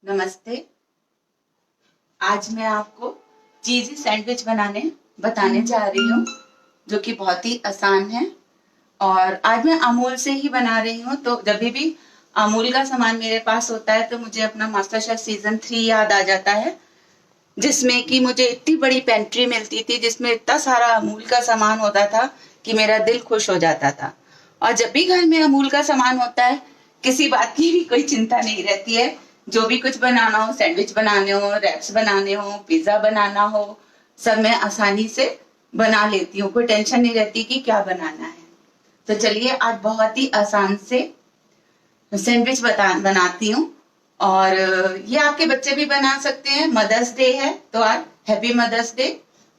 नमस्ते। आज मैं आपको चीज़ी सैंडविच बताने जा रही हूँ, जो कि बहुत ही आसान है। और आज मैं अमूल से ही बना रही हूँ। तो जब भी अमूल का सामान मेरे पास होता है तो मुझे अपना मास्टर शेफ सीजन 3 याद आ जाता है, जिसमें कि मुझे इतनी बड़ी पेंट्री मिलती थी, जिसमें इतना सारा अमूल का सामान होता था कि मेरा दिल खुश हो जाता था। और जब भी घर में अमूल का सामान होता है, किसी बात की भी कोई चिंता नहीं रहती है। जो भी कुछ बनाना हो, सैंडविच बनाने हो, रैप्स बनाने हो, पिज्जा बनाना हो, सब मैं आसानी से बना लेती हूँ। कोई टेंशन नहीं रहती कि क्या बनाना है। तो चलिए आज बहुत ही आसान से सैंडविच बनाती हूँ। और ये आपके बच्चे भी बना सकते हैं। मदर्स डे है तो आज हैप्पी मदर्स डे।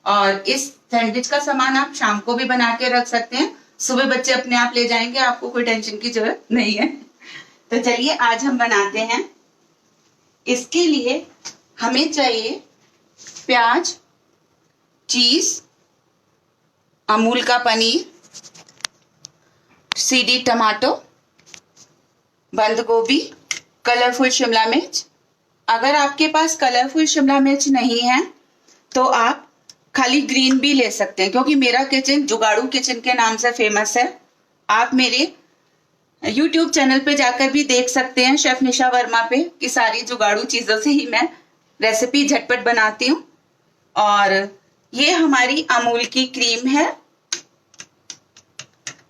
और इस सैंडविच का सामान आप शाम को भी बना के रख सकते हैं, सुबह बच्चे अपने आप ले जाएंगे, आपको कोई टेंशन की जरूरत नहीं है। तो चलिए आज हम बनाते हैं। इसके लिए हमें चाहिए प्याज, चीज, अमूल का पनीर, सीडी टमाटो, बंद गोभी, कलरफुल शिमला मिर्च। अगर आपके पास कलरफुल शिमला मिर्च नहीं है तो आप खाली ग्रीन भी ले सकते हैं, क्योंकि मेरा किचन जुगाड़ू किचन के नाम से फेमस है। आप मेरे YouTube चैनल पे जाकर भी देख सकते हैं, शेफ निशा वर्मा पे, कि सारी जुगाड़ू चीजों से ही मैं रेसिपी झटपट बनाती हूँ। और ये हमारी अमूल की क्रीम है।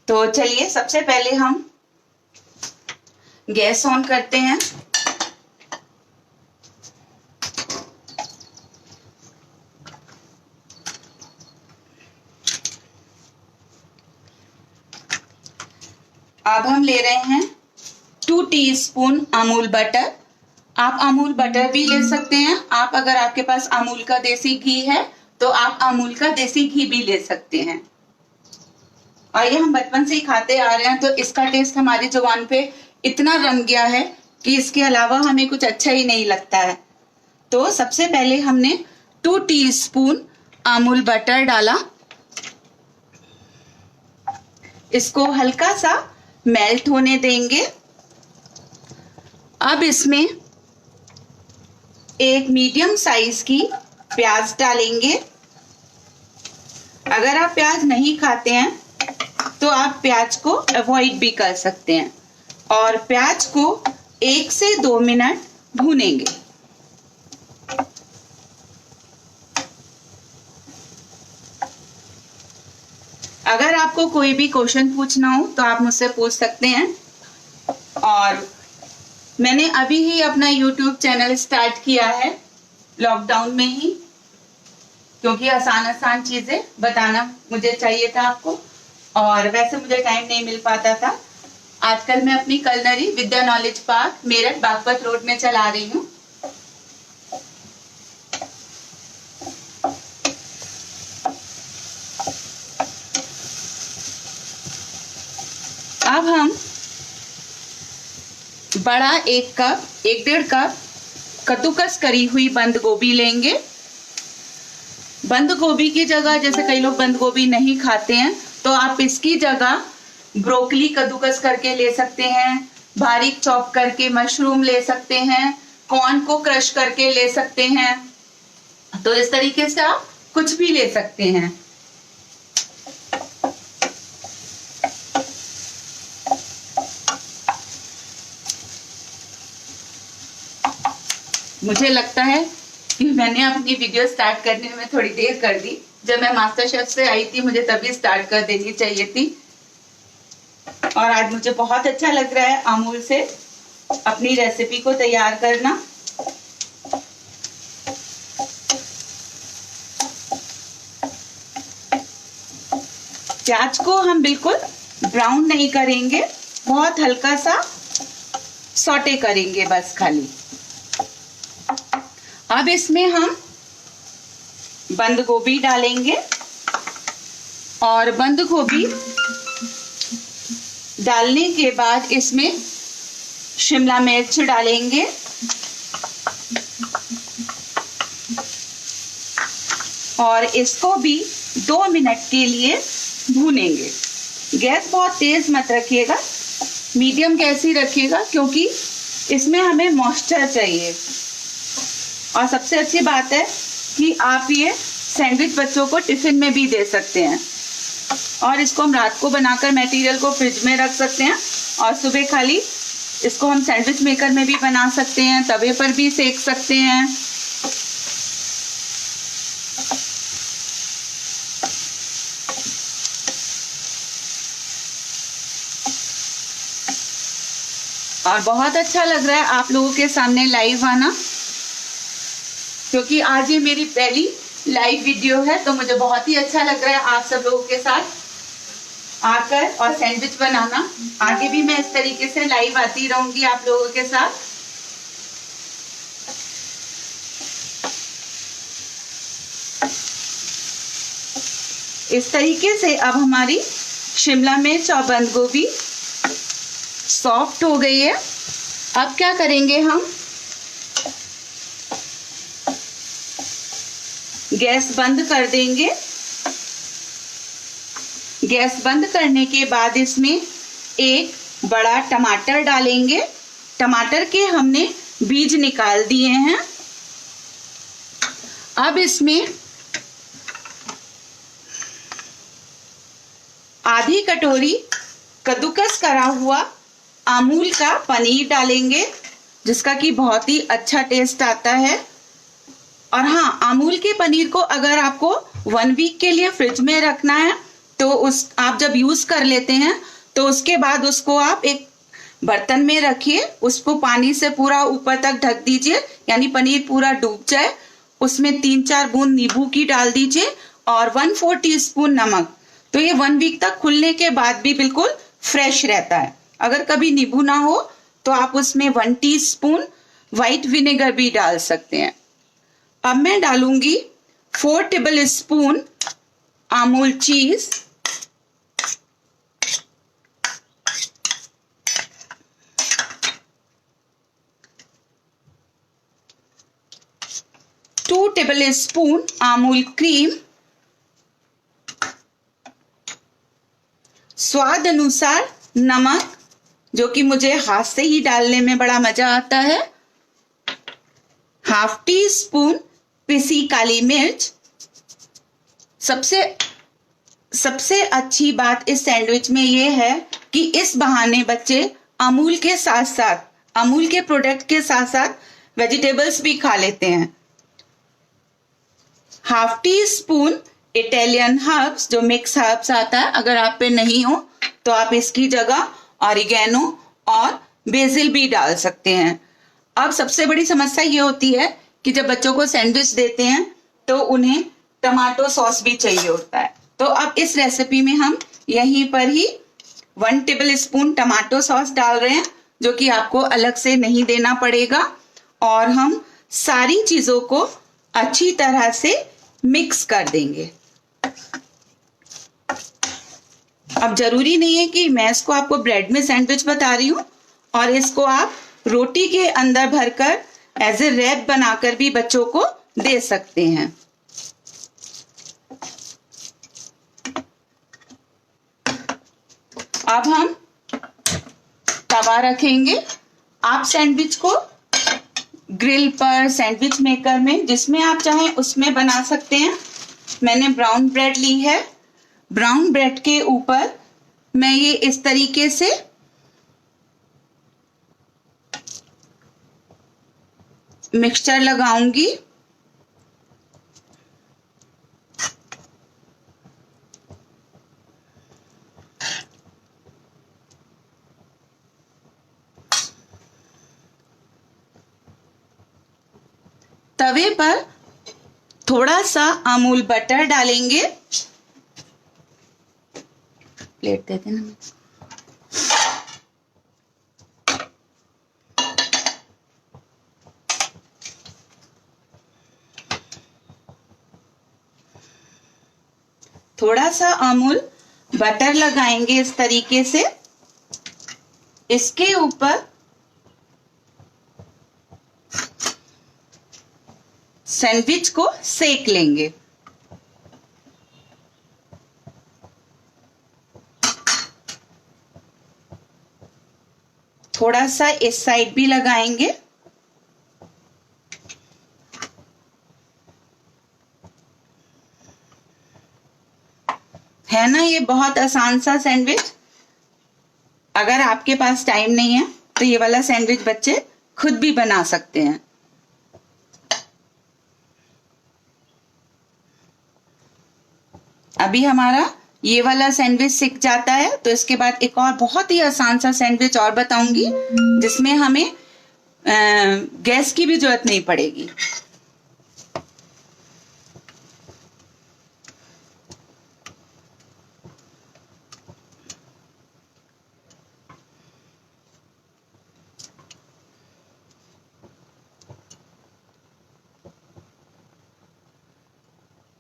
तो चलिए सबसे पहले हम गैस ऑन करते हैं। अब हम ले रहे हैं 2 टीस्पून अमूल बटर। आप अमूल बटर भी ले सकते हैं। आप अगर आपके पास अमूल का देसी घी है तो आप अमूल का देसी घी भी ले सकते हैं। और ये हम बचपन से ही खाते आ रहे हैं, तो इसका टेस्ट हमारी जुबान पे इतना रम गया है कि इसके अलावा हमें कुछ अच्छा ही नहीं लगता है। तो सबसे पहले हमने 2 टीस्पून अमूल बटर डाला। इसको हल्का सा मेल्ट होने देंगे। अब इसमें एक मीडियम साइज की प्याज डालेंगे। अगर आप प्याज नहीं खाते हैं तो आप प्याज को अवॉइड भी कर सकते हैं। और प्याज को 1 से 2 मिनट भूनेंगे। अगर आपको कोई भी क्वेश्चन पूछना हो तो आप मुझसे पूछ सकते हैं। और मैंने अभी ही अपना YouTube चैनल स्टार्ट किया है, लॉकडाउन में ही, क्योंकि आसान चीजें बताना मुझे चाहिए था आपको। और वैसे मुझे टाइम नहीं मिल पाता था। आजकल मैं अपनी culinary Vidya knowledge park Meerut Baghpat road में चला रही हूँ। अब हम बड़ा 1.5 कप कद्दूकस करी हुई बंद गोभी लेंगे। बंद गोभी की जगह, जैसे कई लोग बंद गोभी नहीं खाते हैं, तो आप इसकी जगह ब्रोकली कद्दूकस करके ले सकते हैं, बारीक चॉप करके मशरूम ले सकते हैं, कॉर्न को क्रश करके ले सकते हैं। तो इस तरीके से आप कुछ भी ले सकते हैं। मुझे लगता है कि मैंने अपनी वीडियो स्टार्ट करने में थोड़ी देर कर दी। जब मैं मास्टर शेफ से आई थी मुझे तभी स्टार्ट कर देनी चाहिए थी। और आज मुझे बहुत अच्छा लग रहा है अमूल से अपनी रेसिपी को तैयार करना। प्याज को हम बिल्कुल ब्राउन नहीं करेंगे, बहुत हल्का सा सौटे करेंगे बस खाली। अब इसमें हम बंद गोभी डालेंगे। और बंद गोभी डालने के बाद इसमें शिमला मिर्च डालेंगे। और इसको भी 2 मिनट के लिए भूनेंगे। गैस बहुत तेज मत रखिएगा, मीडियम गैस ही रखिएगा, क्योंकि इसमें हमें मॉइस्चर चाहिए। और सबसे अच्छी बात है कि आप ये सैंडविच बच्चों को टिफिन में भी दे सकते हैं। और इसको हम रात को बनाकर मटेरियल को फ्रिज में रख सकते हैं और सुबह खाली इसको हम सैंडविच मेकर में भी बना सकते हैं, तवे पर भी सेक सकते हैं। और बहुत अच्छा लग रहा है आप लोगों के सामने लाइव आना, क्योंकि आज ये मेरी पहली लाइव वीडियो है, तो मुझे बहुत ही अच्छा लग रहा है आप सब लोगों के साथ आकर और सैंडविच बनाना। आगे भी मैं इस तरीके से लाइव आती रहूंगी आप लोगों के साथ। इस तरीके से अब हमारी शिमला मिर्च और बंद गोभी सॉफ्ट हो गई है। अब क्या करेंगे, हम गैस बंद कर देंगे। गैस बंद करने के बाद इसमें एक बड़ा टमाटर डालेंगे। टमाटर के हमने बीज निकाल दिए हैं। अब इसमें आधी कटोरी कद्दूकस करा हुआ अमूल का पनीर डालेंगे, जिसका कि बहुत ही अच्छा टेस्ट आता है। और हाँ, अमूल के पनीर को अगर आपको 1 वीक के लिए फ्रिज में रखना है तो आप जब यूज कर लेते हैं तो उसके बाद उसको आप एक बर्तन में रखिए, उसको पानी से पूरा ऊपर तक ढक दीजिए, यानी पनीर पूरा डूब जाए। उसमें 3-4 बूंद नींबू की डाल दीजिए और 1/4 टीस्पून नमक। तो ये 1 वीक तक खुलने के बाद भी बिल्कुल फ्रेश रहता है। अगर कभी नींबू ना हो तो आप उसमें 1 टीस्पून व्हाइट विनेगर भी डाल सकते हैं। अब मैं डालूंगी 4 टेबल स्पून अमूल चीज, 2 टेबल स्पून अमूल क्रीम, स्वाद अनुसार नमक, जो कि मुझे हाथ से ही डालने में बड़ा मजा आता है, 1/2 टीस्पून पिसी काली मिर्च। सबसे अच्छी बात इस सैंडविच में ये है कि इस बहाने बच्चे अमूल के साथ साथ, अमूल के प्रोडक्ट के साथ साथ वेजिटेबल्स भी खा लेते हैं। 1/2 टीस्पून इटालियन हर्ब्स, जो मिक्स हर्ब्स आता है, अगर आप पे नहीं हो तो आप इसकी जगह ऑरिगेनो और बेसिल भी डाल सकते हैं। अब सबसे बड़ी समस्या ये होती है कि जब बच्चों को सैंडविच देते हैं तो उन्हें टमाटो सॉस भी चाहिए होता है। तो अब इस रेसिपी में हम यहीं पर ही 1 टेबल स्पून टमाटो सॉस डाल रहे हैं, जो कि आपको अलग से नहीं देना पड़ेगा। और हम सारी चीजों को अच्छी तरह से मिक्स कर देंगे। अब जरूरी नहीं है कि मैं इसको आपको ब्रेड में सैंडविच बता रही हूं, और इसको आप रोटी के अंदर भरकर एज ए रैप बनाकर भी बच्चों को दे सकते हैं। अब हम तवा रखेंगे। आप सैंडविच को ग्रिल पर, सैंडविच मेकर में, जिसमें आप चाहें उसमें बना सकते हैं। मैंने ब्राउन ब्रेड ली है। ब्राउन ब्रेड के ऊपर मैं ये इस तरीके से मिक्सचर लगाऊंगी। तवे पर थोड़ा सा अमूल बटर डालेंगे। प्लेट दे देना। थोड़ा सा अमूल बटर लगाएंगे इस तरीके से। इसके ऊपर सैंडविच को सेक लेंगे। थोड़ा सा इस साइड भी लगाएंगे। है ना ये बहुत आसान सा सैंडविच। अगर आपके पास टाइम नहीं है तो ये वाला सैंडविच बच्चे खुद भी बना सकते हैं। अभी हमारा ये वाला सैंडविच सिक जाता है तो इसके बाद एक और बहुत ही आसान सा सैंडविच और बताऊंगी जिसमें हमें गैस की भी जरूरत नहीं पड़ेगी।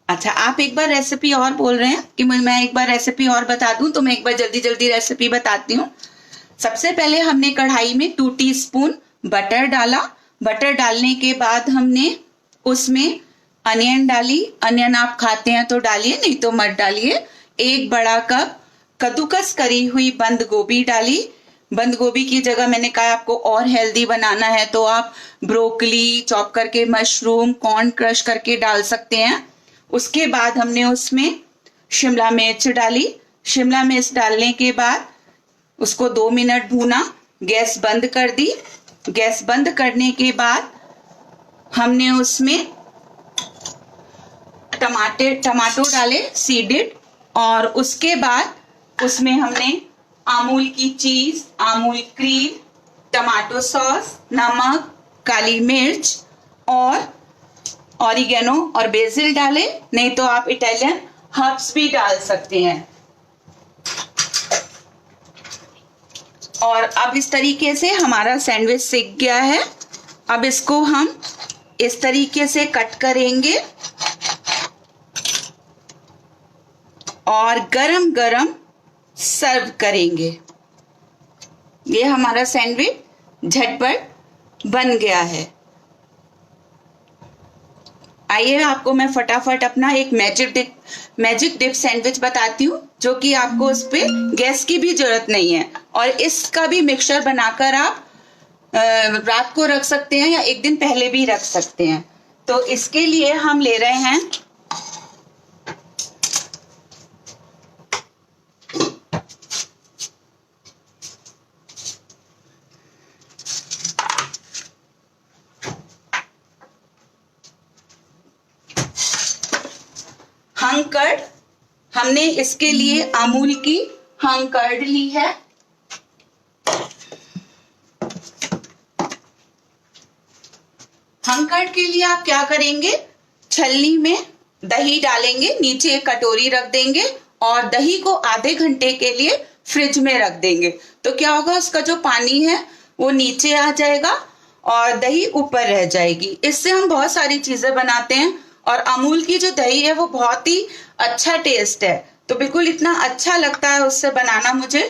अच्छा, आप एक बार रेसिपी और बोल रहे हैं कि मैं एक बार रेसिपी और बता दूं, तो मैं एक बार जल्दी जल्दी रेसिपी बताती हूँ। सबसे पहले हमने कढ़ाई में 2 टीस्पून बटर डाला। बटर डालने के बाद हमने उसमें अनियन डाली। अनियन आप खाते हैं तो डालिए, नहीं तो मत डालिए। 1 बड़ा कप कद्दूकस करी हुई बंद गोभी डाली। बंद गोभी की जगह मैंने कहा आपको और हेल्दी बनाना है तो आप ब्रोकली चॉप करके, मशरूम, कॉर्न क्रश करके डाल सकते हैं। उसके बाद हमने उसमें शिमला मिर्च डाली। शिमला मिर्च डालने के बाद उसको 2 मिनट भूना। गैस बंद कर दी। गैस बंद करने के बाद हमने उसमें टमाटो डाले सीडेड, और उसके बाद उसमें हमने अमूल की चीज, अमूल क्रीम, टमाटो सॉस, नमक, काली मिर्च और ऑरिगेनो और बेसिल डाले। नहीं तो आप इटालियन हर्ब्स भी डाल सकते हैं। और अब इस तरीके से हमारा सैंडविच सिक गया है। अब इसको हम इस तरीके से कट करेंगे और गरम गरम सर्व करेंगे। ये हमारा सैंडविच झटपट बन गया है। आइए आपको मैं फटाफट अपना एक मैजिक डिप सैंडविच बताती हूँ, जो कि आपको उस पे गैस की भी जरूरत नहीं है। और इसका भी मिक्सचर बनाकर आप रात को रख सकते हैं या एक दिन पहले भी रख सकते हैं। तो इसके लिए हम ले रहे हैं हंग कर्ड। हमने इसके लिए अमूल की हंग कर्ड ली है। हंग कर्ड के लिए आप क्या करेंगे, छलनी में दही डालेंगे, नीचे एक कटोरी रख देंगे और दही को आधे घंटे के लिए फ्रिज में रख देंगे। तो क्या होगा, उसका जो पानी है वो नीचे आ जाएगा और दही ऊपर रह जाएगी। इससे हम बहुत सारी चीजें बनाते हैं और अमूल की जो दही है वो बहुत ही अच्छा टेस्ट है, तो बिल्कुल इतना अच्छा लगता है उससे बनाना मुझे।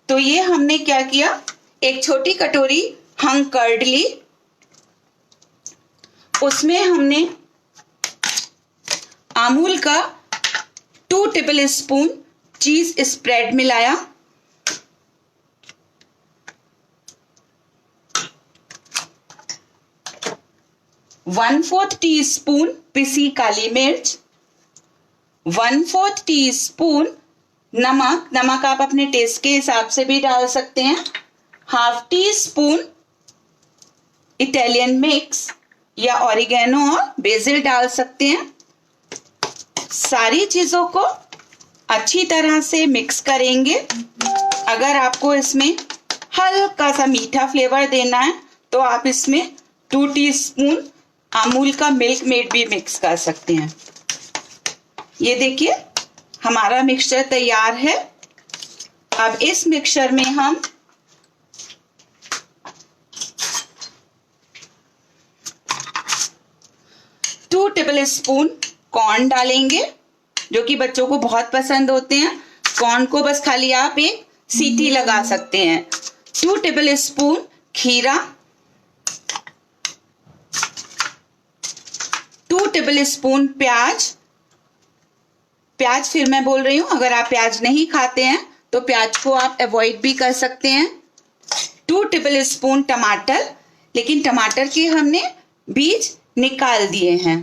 तो ये हमने क्या किया, एक छोटी कटोरी हंग कर्ड ली, उसमें हमने अमूल का 2 टेबल स्पून चीज स्प्रेड मिलाया, 1/4 टीस्पून पिसी काली मिर्च, 1/4 टीस्पून नमक। नमक आप अपने टेस्ट के हिसाब से भी डाल सकते हैं। 1/2 टीस्पून इटालियन मिक्स या ऑरिगेनो और बेसिल डाल सकते हैं। सारी चीजों को अच्छी तरह से मिक्स करेंगे। अगर आपको इसमें हल्का सा मीठा फ्लेवर देना है तो आप इसमें 2 टीस्पून अमूल का मिल्क मेड भी मिक्स कर सकते हैं। ये देखिए हमारा मिक्सचर तैयार है। अब इस मिक्सचर में हम टू टेबल स्पून कॉर्न डालेंगे, जो कि बच्चों को बहुत पसंद होते हैं। कॉर्न को बस खाली आप एक सीटी लगा सकते हैं। 2 टेबल स्पून खीरा, 2 टेबल स्पून प्याज। प्याज फिर मैं बोल रही हूं, अगर आप प्याज नहीं खाते हैं तो प्याज को आप अवॉइड भी कर सकते हैं। 2 टेबल स्पून टमाटर, लेकिन टमाटर के हमने बीज निकाल दिए हैं।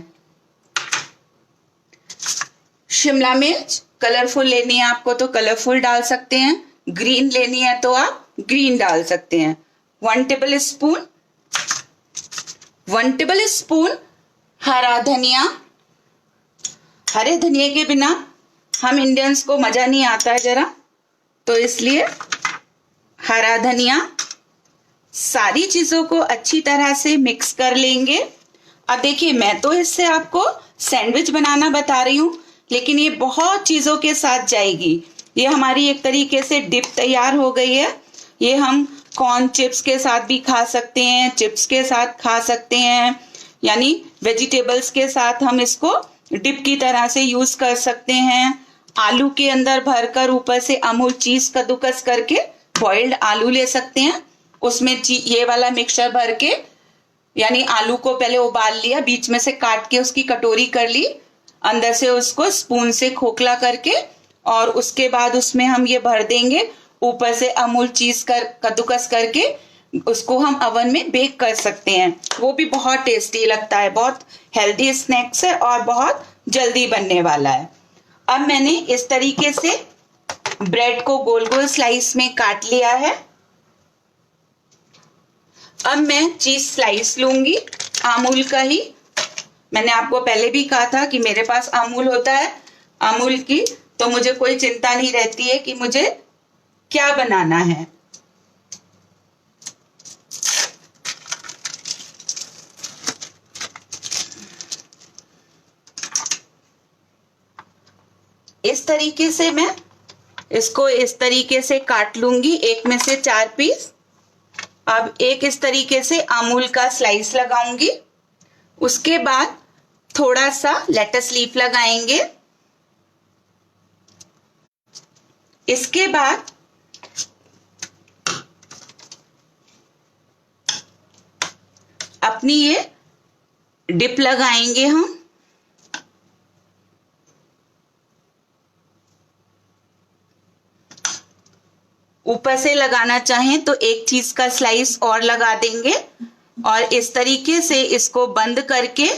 शिमला मिर्च कलरफुल लेनी है आपको तो कलरफुल डाल सकते हैं, ग्रीन लेनी है तो आप ग्रीन डाल सकते हैं। 1 टेबल स्पून हरा धनिया। हरे धनिया के बिना हम इंडियंस को मजा नहीं आता है जरा, तो इसलिए हरा धनिया। सारी चीजों को अच्छी तरह से मिक्स कर लेंगे। अब देखिए, मैं तो इससे आपको सैंडविच बनाना बता रही हूँ, लेकिन ये बहुत चीजों के साथ जाएगी। ये हमारी एक तरीके से डिप तैयार हो गई है। ये हम कॉर्न चिप्स के साथ भी खा सकते हैं, चिप्स के साथ खा सकते हैं, यानी वेजिटेबल्स के साथ हम इसको डिप की तरह से यूज कर सकते हैं। आलू के अंदर भरकर ऊपर से अमूल चीज कद्दूकस करके बॉइल्ड आलू ले सकते हैं, उसमें ये वाला मिक्सचर भर के, यानी आलू को पहले उबाल लिया, बीच में से काट के उसकी कटोरी कर ली, अंदर से उसको स्पून से खोखला करके, और उसके बाद उसमें हम ये भर देंगे, ऊपर से अमूल चीज कद्दूकस करके उसको हम अवन में बेक कर सकते हैं। वो भी बहुत टेस्टी लगता है, बहुत हेल्दी स्नैक्स है और बहुत जल्दी बनने वाला है। अब मैंने इस तरीके से ब्रेड को गोल गोल स्लाइस में काट लिया है। अब मैं चीज स्लाइस लूंगी, अमूल का ही। मैंने आपको पहले भी कहा था कि मेरे पास अमूल होता है, अमूल की, तो मुझे कोई चिंता नहीं रहती है कि मुझे क्या बनाना है। इस तरीके से मैं इसको इस तरीके से काट लूंगी, एक में से 4 पीस। अब एक इस तरीके से अमूल का स्लाइस लगाऊंगी, उसके बाद थोड़ा सा लेटस लीफ लगाएंगे। इसके बाद अपनी ये डिप लगाएंगे हम। ऊपर से लगाना चाहें तो एक चीज का स्लाइस और लगा देंगे, और इस तरीके से इसको बंद करके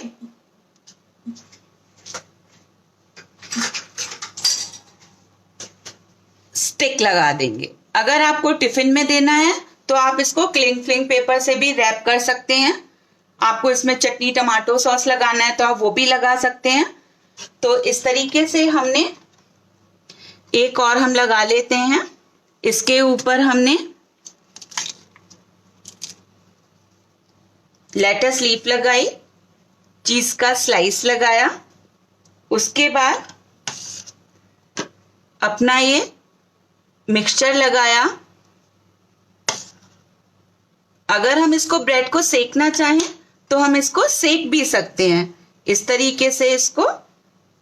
स्टिक लगा देंगे। अगर आपको टिफिन में देना है तो आप इसको क्लिंग फ्लिंग पेपर से भी रैप कर सकते हैं। आपको इसमें चटनी टमाटो सॉस लगाना है तो आप वो भी लगा सकते हैं। तो इस तरीके से हमने एक और हम लगा लेते हैं। इसके ऊपर हमने लेटस लीफ लगाई, चीज का स्लाइस लगाया, उसके बाद अपना ये मिक्सचर लगाया। अगर हम इसको ब्रेड को सेकना चाहें तो हम इसको सेक भी सकते हैं। इस तरीके से इसको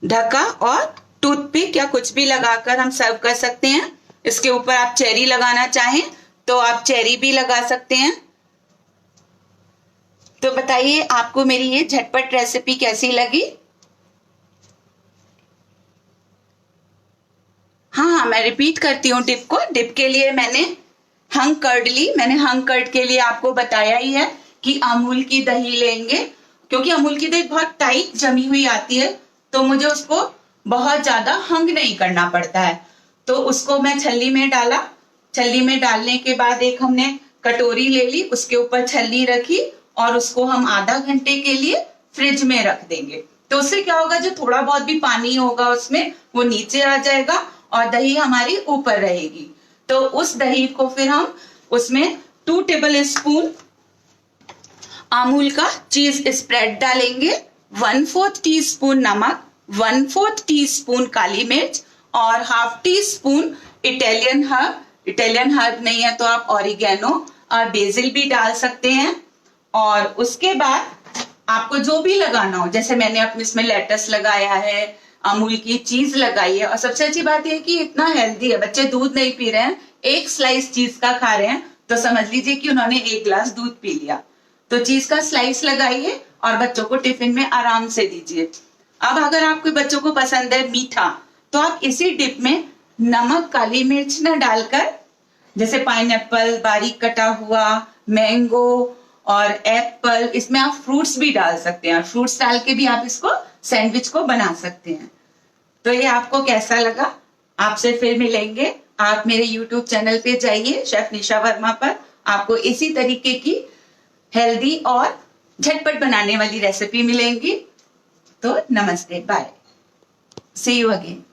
ढका और टूथपिक या कुछ भी लगाकर हम सर्व कर सकते हैं। इसके ऊपर आप चेरी लगाना चाहें तो आप चेरी भी लगा सकते हैं। तो बताइए आपको मेरी ये झटपट रेसिपी कैसी लगी? हाँ, मैं रिपीट करती हूँ डिप को। डिप के लिए मैंने हंग कर्ड ली। मैंने हंग कर्ड के लिए आपको बताया ही है कि अमूल की दही लेंगे, क्योंकि अमूल की दही बहुत टाइट जमी हुई आती है, तो मुझे उसको बहुत ज्यादा हंग नहीं करना पड़ता है। तो उसको मैं छल्ली में डाला। छल्ली में डालने के बाद एक हमने कटोरी ले ली, उसके ऊपर छल्ली रखी और उसको हम आधा घंटे के लिए फ्रिज में रख देंगे। तो उससे क्या होगा, जो थोड़ा बहुत भी पानी होगा उसमें वो नीचे आ जाएगा और दही हमारी ऊपर रहेगी। तो उस दही को फिर हम उसमें 2 टेबल स्पून अमूल का चीज स्प्रेड डालेंगे, 1/4 टीस्पून नमक, 1/4 टीस्पून काली मिर्च और 1/2 teaspoon Italian herb. Italian herb नहीं है तो आप ऑरिगेनो और बेसिल भी डाल सकते हैं। और उसके बाद आपको जो भी लगाना हो, जैसे मैंने अपने इसमें लेटस लगाया है, अमूल की चीज लगाई है, और सबसे अच्छी बात यह है कि इतना हेल्दी है। बच्चे दूध नहीं पी रहे हैं, एक स्लाइस चीज का खा रहे हैं, तो समझ लीजिए कि उन्होंने 1 गिलास दूध पी लिया। तो चीज का स्लाइस लगाइए और बच्चों को टिफिन में आराम से दीजिए। अब अगर आपके बच्चों को पसंद है मीठा, तो आप इसी डिप में नमक, काली मिर्च न डालकर, जैसे पाइनएप्पल बारीक कटा हुआ, मैंगो और एप्पल, इसमें आप फ्रूट्स भी डाल सकते हैं। फ्रूट्स डाल के भी आप इसको सैंडविच को बना सकते हैं। तो ये आपको कैसा लगा? आपसे फिर मिलेंगे। आप मेरे YouTube चैनल पे जाइए, शेफ निशा वर्मा पर। आपको इसी तरीके की हेल्दी और झटपट बनाने वाली रेसिपी मिलेंगी। तो नमस्ते, बाय, सी यू अगेन।